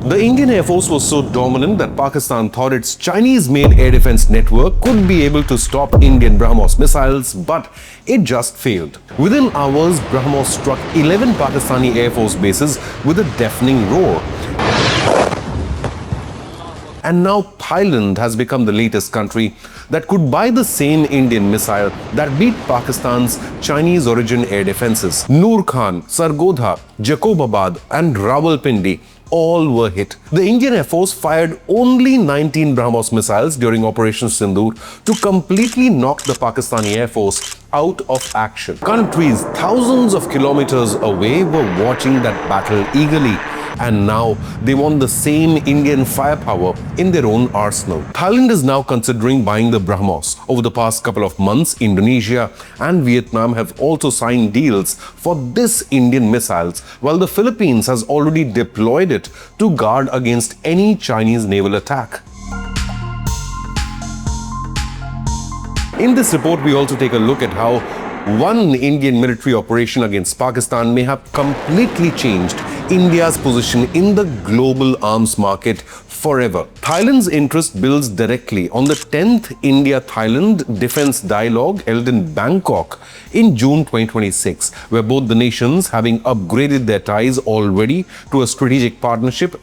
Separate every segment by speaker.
Speaker 1: The Indian Air Force was so dominant that Pakistan thought its Chinese-made air defense network could be able to stop Indian BrahMos missiles, but it just failed. Within hours, BrahMos struck 11 Pakistani Air Force bases with a deafening roar. And now Thailand has become the latest country that could buy the same Indian missile that beat Pakistan's Chinese-origin air defenses. Noor Khan, Sargodha, Jacobabad and Rawalpindi all were hit. The Indian Air Force fired only 19 BrahMos missiles during Operation Sindoor to completely knock the Pakistani Air Force out of action. Countries thousands of kilometers away were watching that battle eagerly. And now they want the same Indian firepower in their own arsenal. Thailand is now considering buying the BrahMos. Over the past couple of months, Indonesia and Vietnam have also signed deals for this Indian missiles, while the Philippines has already deployed it to guard against any Chinese naval attack. In this report, we also take a look at how one Indian military operation against Pakistan may have completely changed India's position in the global arms market forever. Thailand's interest builds directly on the 10th India-Thailand Defence Dialogue held in Bangkok in June 2026, where both the nations, having upgraded their ties already to a strategic partnership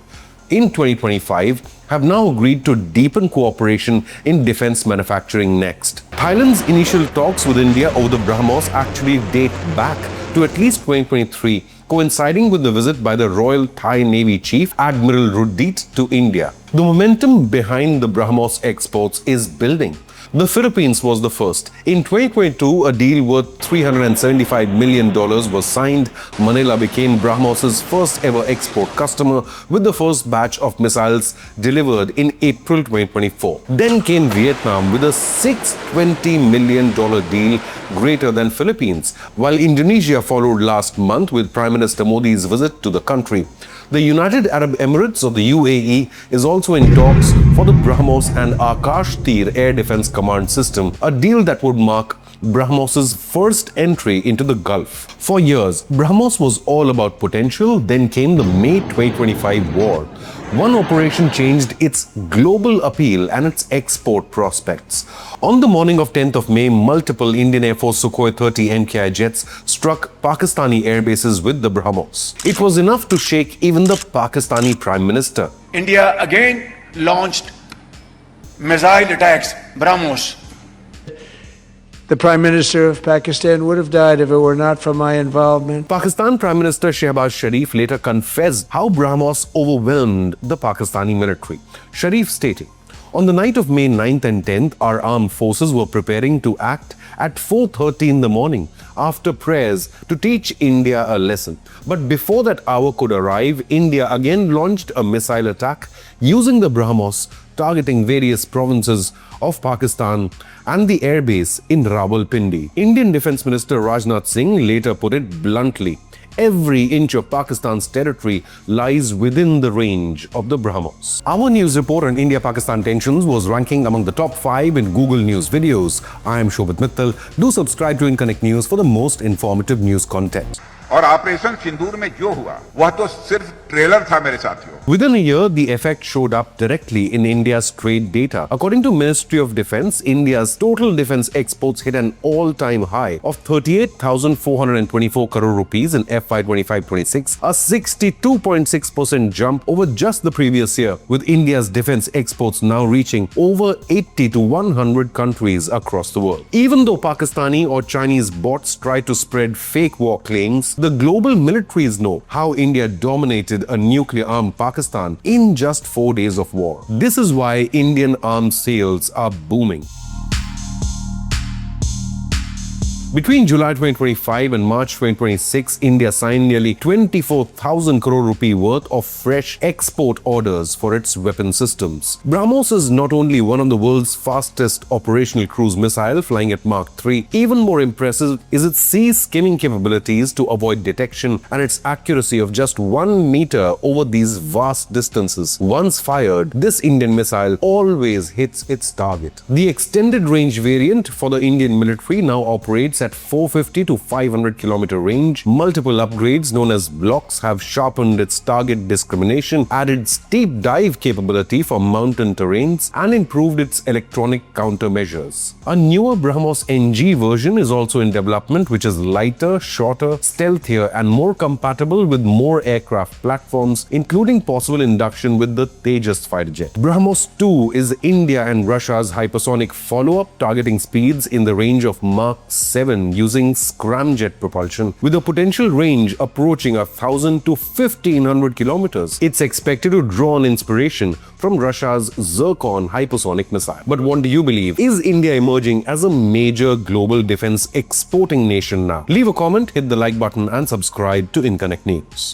Speaker 1: in 2025, have now agreed to deepen cooperation in defense manufacturing next. Thailand's initial talks with India over the BrahMos actually date back to at least 2023, coinciding with the visit by the Royal Thai Navy Chief Admiral Rudit to India. The momentum behind the BrahMos exports is building. The Philippines was the first. In 2022, a deal worth $375 million was signed. Manila became BrahMos' first ever export customer with the first batch of missiles delivered in April 2024. Then came Vietnam with a $620 million deal greater than Philippines, while Indonesia followed last month with Prime Minister Modi's visit to the country. The United Arab Emirates or the UAE is also in talks for the BrahMos and Akash Tir Air Defense Command System, a deal that would mark BrahMos' first entry into the Gulf. For years, BrahMos was all about potential, then came the May 2025 war. One operation changed its global appeal and its export prospects. On the morning of 10th of May, multiple Indian Air Force Sukhoi 30 MKI jets struck Pakistani air bases with the BrahMos. It was enough to shake even the Pakistani Prime Minister.
Speaker 2: India again launched missile attacks, BrahMos.
Speaker 3: The Prime Minister of Pakistan would have died if it were not for my involvement.
Speaker 1: Pakistan Prime Minister Shehbaz Sharif later confessed how BrahMos overwhelmed the Pakistani military. Sharif stated, "On the night of May 9th and 10th, our armed forces were preparing to act at 4:30 in the morning after prayers to teach India a lesson. But before that hour could arrive, India again launched a missile attack using the BrahMos, targeting various provinces of Pakistan and the airbase in Rawalpindi." Indian Defence Minister Rajnath Singh later put it bluntly, every inch of Pakistan's territory lies within the range of the BrahMos. Our news report on India-Pakistan tensions was ranking among the top 5 in Google News videos. I am Shobit Mittal. Do subscribe to Inconnect News for the most informative news content.
Speaker 4: और operation सिंदूर में जो हुआ वह तो सिर्फ trailer था मेरे साथियों.
Speaker 1: Within a year, the effect showed up directly in India's trade data. According to Ministry of Defence, India's total defence exports hit an all-time high of 38,424 crore rupees in FY 25-26, a 62.6% jump over just the previous year, with India's defence exports now reaching over 80 to 100 countries across the world. Even though Pakistani or Chinese bots try to spread fake war claims, the global militaries know how India dominated a nuclear-armed Pakistan in just 4 days of war. This is why Indian arms sales are booming. Between July 2025 and March 2026, India signed nearly 24,000 crore rupee worth of fresh export orders for its weapon systems. BrahMos is not only one of the world's fastest operational cruise missile flying at Mach 3, even more impressive is its sea skimming capabilities to avoid detection and its accuracy of just 1 meter over these vast distances. Once fired, this Indian missile always hits its target. The extended range variant for the Indian military now operates at 450 to 500 kilometer range. Multiple upgrades known as blocks have sharpened its target discrimination, added steep dive capability for mountain terrains, and improved its electronic countermeasures. A newer BrahMos NG version is also in development, which is lighter, shorter, stealthier, and more compatible with more aircraft platforms, including possible induction with the Tejas fighter jet. BrahMos 2 is India and Russia's hypersonic follow-up, targeting speeds in the range of Mach 7 using scramjet propulsion, with a potential range approaching 1,000 to 1,500 kilometers. It's expected to draw on inspiration from Russia's Zircon hypersonic missile. But what do you believe? Is India emerging as a major global defense exporting nation now? Leave a comment, hit the like button, and subscribe to Inconnect News.